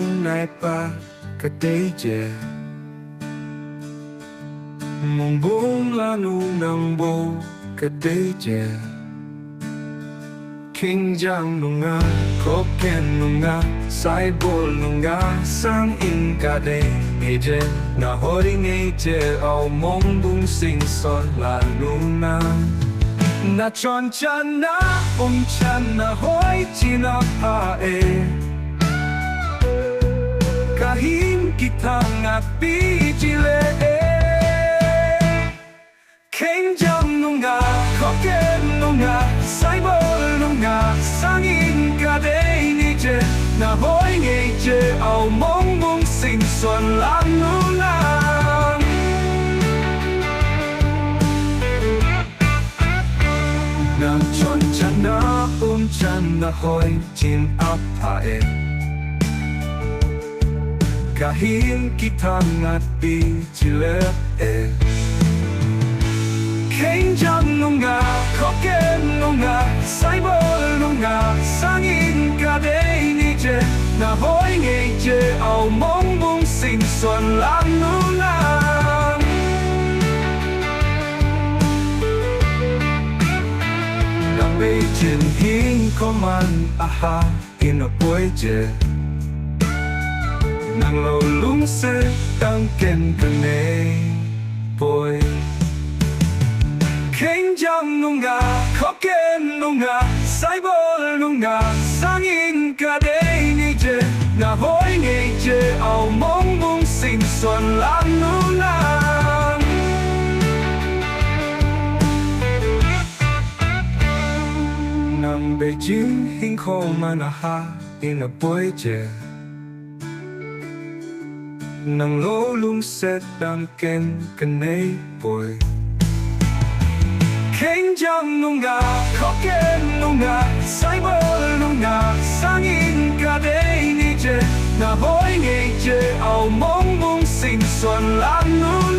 nung nai pa kadeje mong buong lanu ng bo kadeje King Jang nunga koken nunga saibol nunga sang in kade eje na horing eje au mong bung sing son la nuna na chon chan na chan na hoi china pa kahim kita ngapi jile King Jang nunga koken nunga saibol nunga sangin kade nije na hoi ngeje au mong bung sing son lang nuna na chon chan na chan na hoi chin apae kahin kita ngapi jile King Jang nunga koken nunga saibol nunga sangin kade nije na hoi ngeje au mong bung sing son lang nuna na bei jin hin koman aha in a boy je nang lo lung se tang ken kane boy King Jang nunga koken nunga saibol nunga sangin kade nije na hoi ngeje au mong bung sing son lang nuna nang Beijing hin ko manaha in a boy je nang lo lung set dang ken kane boy King Jang nunga koken nunga saibol nunga sangin kade nije na hoi ngeje au mong bung sing son lang nuna